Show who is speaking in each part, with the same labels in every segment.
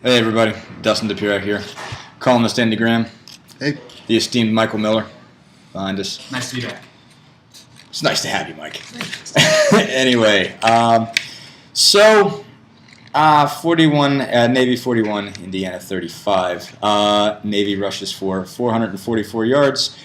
Speaker 1: Hey everybody, Dustin DePira here, columnist Andy Graham,
Speaker 2: Hey.
Speaker 1: the esteemed Michael Miller behind us.
Speaker 3: Nice to be back.
Speaker 1: It's nice to have you, Mike. Anyway, 41, Navy 41, Indiana 35. Navy rushes for 444 yards.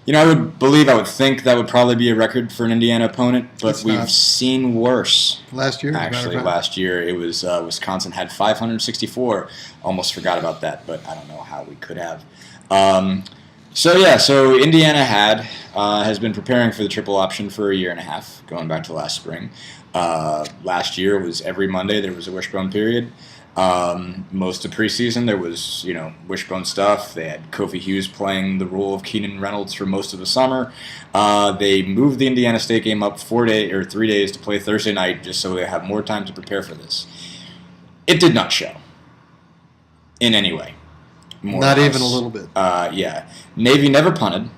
Speaker 1: You know, I would think that would probably be a record for an Indiana opponent, but
Speaker 2: It's
Speaker 1: we've
Speaker 2: not.
Speaker 1: seen worse.
Speaker 2: Last year, as a matter
Speaker 1: Actually,
Speaker 2: of fact.
Speaker 1: last year it was Wisconsin had 564. Almost forgot about that, but I don't know how we could have. So Indiana has been preparing for the triple option for a year and a half, going back to last spring. Last year it was every Monday there was a wishbone period. Most of preseason there was, wishbone stuff. They had Kofi Hughes playing the role of Keenan Reynolds for most of the summer. They moved the Indiana State game up 3 days to play Thursday night just so they have more time to prepare for this. It did not show in any way.
Speaker 2: Not even a little bit.
Speaker 1: Navy never punted.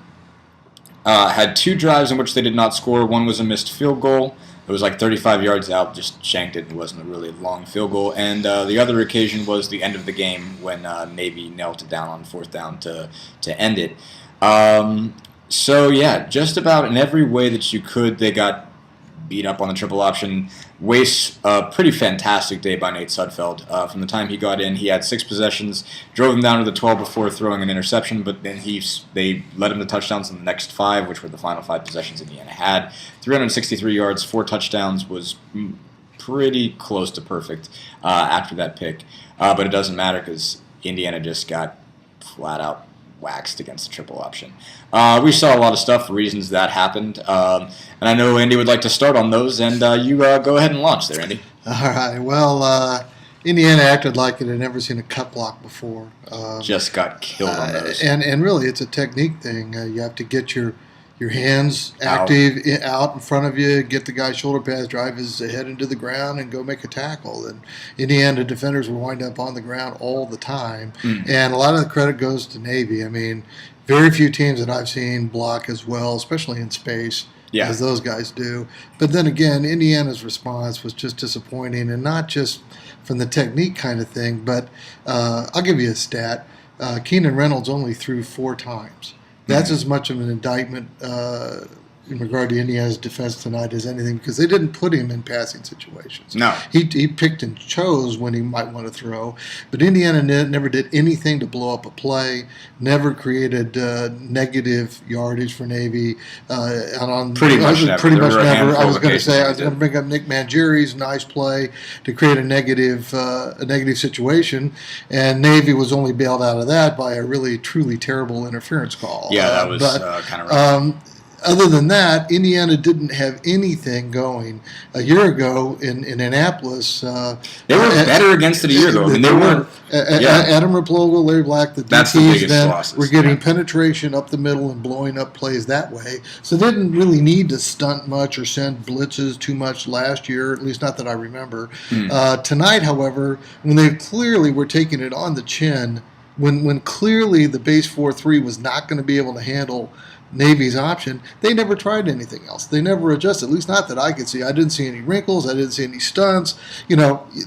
Speaker 1: Had 2 drives in which they did not score. One was a missed field goal. It was like 35 yards out, just shanked it. It wasn't a really long field goal. And the other occasion was the end of the game when Navy knelt it down on 4th down to end it. Just about in every way that you could, they got beat up on the triple option. Wastes a pretty fantastic day by Nate Sudfeld. From the time he got in, he had 6 possessions, drove him down to the 12 before throwing an interception, but then they led him to touchdowns in the next 5, which were the final 5 possessions Indiana had. 363 yards, 4 touchdowns was pretty close to perfect after that pick. But it doesn't matter because Indiana just got flat out waxed against the triple option. We saw a lot of stuff for reasons that happened, and I know Andy would like to start on those, and you go ahead and launch there, Andy.
Speaker 2: All right. Well, Indiana acted like it had never seen a cut block before.
Speaker 1: Just got killed on those.
Speaker 2: And really, it's a technique thing. You have to get your hands active out in front of you, get the guy's shoulder pads, drive his head into the ground, and go make a tackle. And Indiana defenders were wind up on the ground all the time. And a lot of the credit goes to Navy. I mean, very few teams that I've seen block as well, especially in space, as those guys do. But then again, Indiana's response was just disappointing, and not just from the technique kind of thing, but I'll give you a stat. Keenan Reynolds only threw 4 times. That's as much of an indictment in regard to Indiana's defense tonight as anything, because they didn't put him in passing situations.
Speaker 1: No.
Speaker 2: He picked and chose when he might want to throw, but Indiana never did anything to blow up a play, never created negative yardage for Navy.
Speaker 1: Pretty much never.
Speaker 2: I was going to bring up Nick Mangieri's nice play to create a negative situation, and Navy was only bailed out of that by a really, truly terrible interference call.
Speaker 1: Yeah, that was kind of rough.
Speaker 2: Other than that, Indiana didn't have anything going. A year ago in Annapolis,
Speaker 1: they were better against it a year ago. I mean, they weren't.
Speaker 2: Adam Raploga, Larry Black, the DTs then were getting penetration up the middle and blowing up plays that way. So they didn't really need to stunt much or send blitzes too much last year, at least not that I remember. Tonight, however, when they clearly were taking it on the chin, when clearly the base 4-3 was not going to be able to handle Navy's option, they never tried anything else. They never adjusted, at least not that I could see. I didn't see any wrinkles. I didn't see any stunts.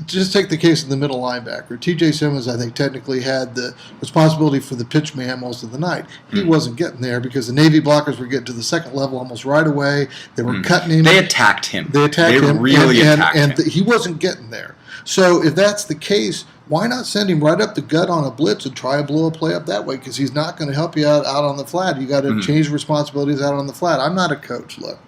Speaker 2: Just take the case of the middle linebacker. T.J. Simmons, I think, technically had the responsibility for the pitch man most of the night. He wasn't getting there because the Navy blockers were getting to the second level almost right away. They were cutting him.
Speaker 1: They attacked him.
Speaker 2: They
Speaker 1: really attacked him.
Speaker 2: And he wasn't getting there. So if that's the case, why not send him right up the gut on a blitz and try to blow a play up that way? Because he's not going to help you out on the flat. You got to change responsibilities out on the flat. I'm not a coach, look.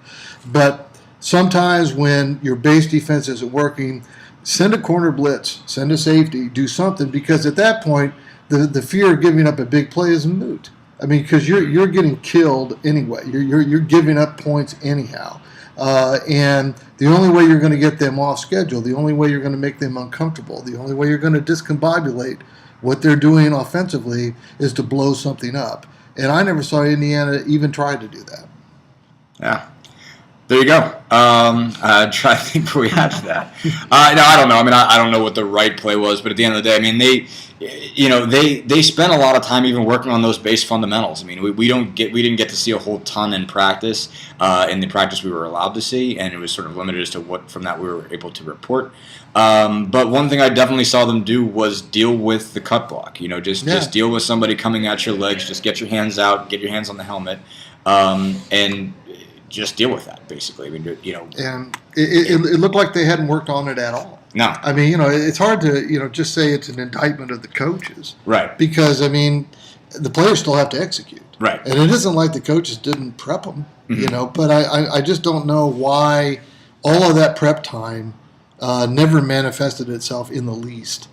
Speaker 2: But sometimes when your base defense isn't working, send a corner blitz, send a safety, do something, because at that point, the fear of giving up a big play is moot. I mean, because you're getting killed anyway. You're giving up points anyhow. And the only way you're going to get them off schedule, the only way you're going to make them uncomfortable, the only way you're going to discombobulate what they're doing offensively is to blow something up. And I never saw Indiana even try to do that.
Speaker 1: Yeah. There you go. Try to think where we had to that. No, I don't know. I mean, I don't know what the right play was, but at the end of the day, I mean, they spent a lot of time even working on those base fundamentals. I mean, we didn't get to see a whole ton in practice, in the practice we were allowed to see, and it was sort of limited as to what from that we were able to report. But one thing I definitely saw them do was deal with the cut block. Just deal with somebody coming at your legs. Just get your hands out, get your hands on the helmet, and just deal with that, basically. I mean,
Speaker 2: And it looked like they hadn't worked on it at all.
Speaker 1: No.
Speaker 2: I mean, it's hard to, just say it's an indictment of the coaches.
Speaker 1: Right.
Speaker 2: Because, I mean, the players still have to execute.
Speaker 1: Right.
Speaker 2: And it isn't like the coaches didn't prep them, but I just don't know why all of that prep time never manifested itself in the least.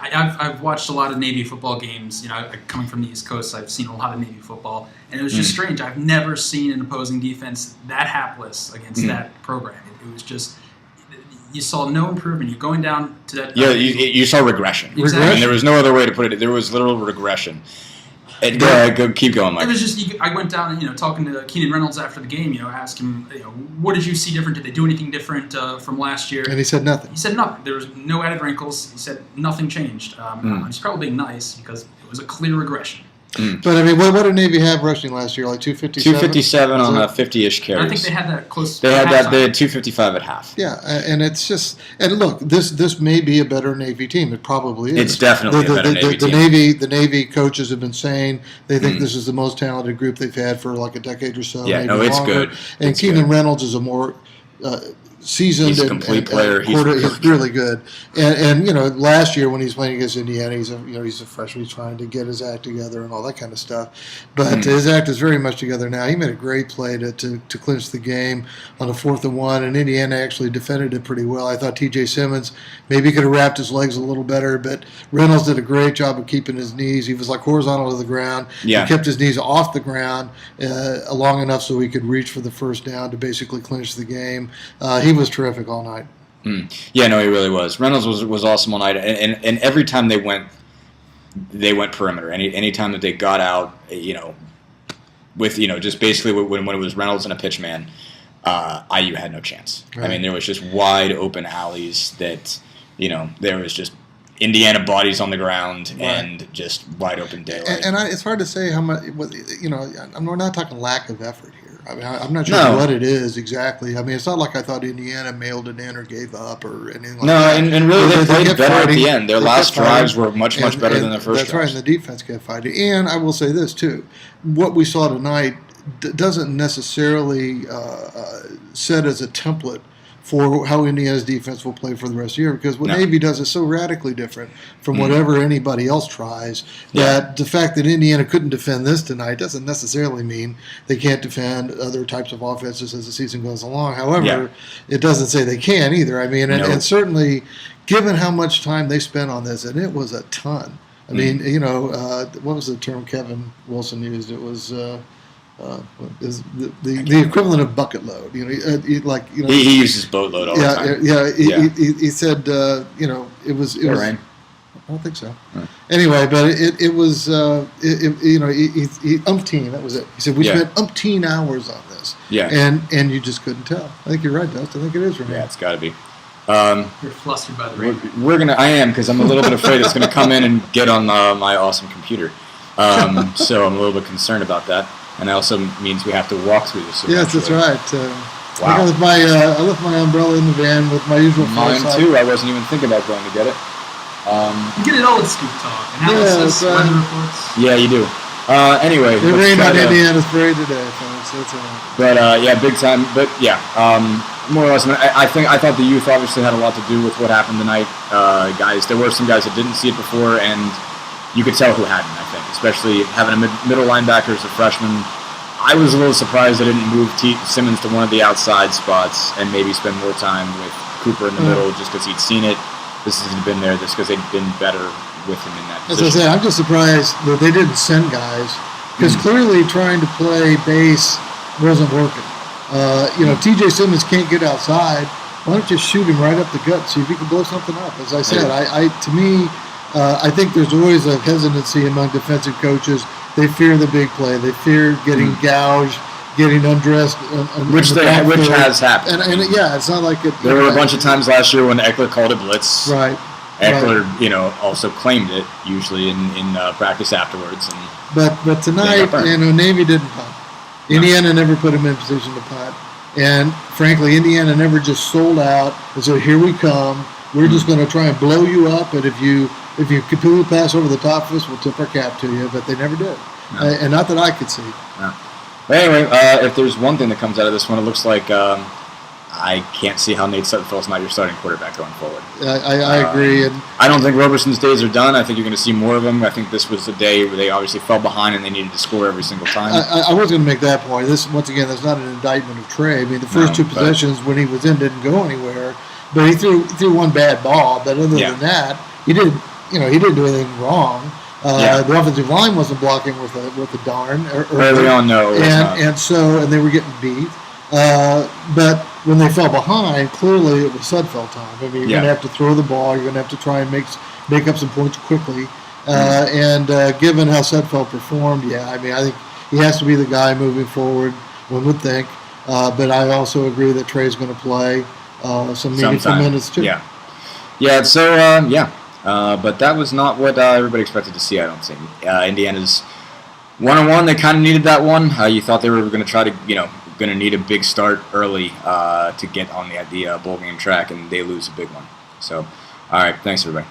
Speaker 3: I've watched a lot of Navy football games. Coming from the East Coast, I've seen a lot of Navy football, and it was just strange. I've never seen an opposing defense that hapless against that program. It was just, you saw no improvement. You're going down to that.
Speaker 1: Yeah, you saw regression.
Speaker 3: Exactly.
Speaker 1: I mean, there was no other way to put it. There was literal regression. Keep going, Mike.
Speaker 3: It was just, I went down and, talking to Keenan Reynolds after the game, asked him, what did you see different? Did they do anything different from last year?
Speaker 2: And he said nothing.
Speaker 3: He said nothing. There was no added wrinkles. He said nothing changed. He's probably being nice because it was a clear regression.
Speaker 2: But, I mean, what did Navy have rushing last year? Like 257?
Speaker 1: 257 on 50-ish carries.
Speaker 3: I think they had that close.
Speaker 1: They had 255 at half.
Speaker 2: Yeah, and it's just – and look, this may be a better Navy team. It probably is.
Speaker 1: It's definitely a better Navy team.
Speaker 2: The Navy coaches have been saying they think this is the most talented group they've had for like a decade or so.
Speaker 1: Yeah,
Speaker 2: maybe
Speaker 1: it's
Speaker 2: longer.
Speaker 1: good.
Speaker 2: And Keenan Reynolds is a more seasoned
Speaker 1: he's a complete player.
Speaker 2: He's really good. And last year when he's playing against Indiana, he's a freshman. He's trying to get his act together and all that kind of stuff. But his act is very much together now. He made a great play to clinch the game on a 4th and 1, and Indiana actually defended it pretty well. I thought T.J. Simmons maybe could have wrapped his legs a little better, but Reynolds did a great job of keeping his knees. He was like horizontal to the ground.
Speaker 1: Yeah.
Speaker 2: He kept his knees off the ground long enough so he could reach for the first down to basically clinch the game. He was terrific all night.
Speaker 1: Yeah, no, he really was. Reynolds was awesome all night, and every time they went perimeter. Any time that they got out, with just basically when it was Reynolds and a pitch man, IU had no chance. Right. I mean, there was just wide open alleys that there was just Indiana bodies on the ground and just wide open daylight.
Speaker 2: And it's hard to say how much. We're not talking lack of effort here. I mean, I'm not sure what it is exactly. I mean, it's not like I thought Indiana mailed it in or gave up or anything like that.
Speaker 1: No, and really they played better at the end. Their last drives were much better than their first drives.
Speaker 2: That's right, and the defense kept fighting. And I will say this, too. What we saw tonight doesn't necessarily set as a template for how Indiana's defense will play for the rest of the year, because what Navy does is so radically different from whatever anybody else tries that the fact that Indiana couldn't defend this tonight doesn't necessarily mean they can't defend other types of offenses as the season goes along. However, it doesn't say they can either. I mean, and certainly given how much time they spent on this, and it was a ton. I mean, what was the term Kevin Wilson used? It was is the equivalent of bucket load.
Speaker 1: He uses boatload all the time.
Speaker 2: He said it was.
Speaker 1: Rain?
Speaker 2: I don't think so. Anyway, but it was he umpteen. That was it. He said we spent umpteen hours on this.
Speaker 1: Yeah.
Speaker 2: And you just couldn't tell. I think you're right, Dust. I think it is rain.
Speaker 1: Yeah, it's got to be.
Speaker 3: You're flustered by the rain.
Speaker 1: I am, because I'm a little bit afraid it's going to come in and get on my awesome computer. So I'm a little bit concerned about that. And that also means we have to walk through this.
Speaker 2: Yes, that's right.
Speaker 1: Wow.
Speaker 2: I left my umbrella in the van with my usual
Speaker 1: foresight. Mine too. I wasn't even thinking about going to get it.
Speaker 3: You get it all at Scoop Talk. Analysis, weather reports.
Speaker 1: Yeah, you do. Anyway.
Speaker 2: It rained on Indiana's parade today, folks. That's all right.
Speaker 1: But, big time. But, more or less. I thought the youth obviously had a lot to do with what happened tonight. There were some guys that didn't see it before, and you could tell who hadn't, I think, especially having a middle linebacker as a freshman. I was a little surprised they didn't move Simmons to one of the outside spots and maybe spend more time with Cooper in the middle just because he'd seen it. This hasn't been there just because they've been better with him in that position.
Speaker 2: As I say, I'm just surprised that they didn't send guys because clearly trying to play base wasn't working. T.J. Simmons can't get outside. Why don't you shoot him right up the gut, see if he can blow something up? As I said, I think there's always a hesitancy among defensive coaches. They fear the big play. They fear getting gouged getting undressed,
Speaker 1: which has happened.
Speaker 2: And yeah, it's not like it.
Speaker 1: There were a bunch of times last year when Eckler called it blitz.
Speaker 2: Right.
Speaker 1: Eckler, also claimed it usually in practice afterwards.
Speaker 2: But tonight, Navy didn't punt. Indiana never put him in position to punt, and frankly, Indiana never just sold out and said, "Here we come. We're just going to try and blow you up, and if you completely pass over the top of us, we'll tip our cap to you." But they never did, and not that I could see.
Speaker 1: No. But anyway, if there's one thing that comes out of this one, it looks like I can't see how Nate Sudfeld's not your starting quarterback going forward.
Speaker 2: I agree. And
Speaker 1: I don't think Roberson's days are done. I think you're going to see more of them. I think this was the day where they obviously fell behind and they needed to score every single time.
Speaker 2: I was going to make that point. This, once again, that's not an indictment of Trey. I mean, the first two possessions when he was in didn't go anywhere, but he threw one bad ball. But other than that, he didn't do anything wrong. The offensive line wasn't blocking with a darn.
Speaker 1: Early on, no.
Speaker 2: And they were getting beat. But when they fell behind, clearly it was Sudfeld time. I mean, you're going to have to throw the ball. You're going to have to try and make up some points quickly. And given how Sudfeld performed, I mean, I think he has to be the guy moving forward, one would think. But I also agree that Trey's going to play some meaningful minutes too.
Speaker 1: But that was not what everybody expected to see, I don't think. Indiana's 1-1, they kind of needed that one. You thought they were going to try to, going to need a big start early to get on the bowl game track, and they lose a big one. So, all right, thanks, everybody.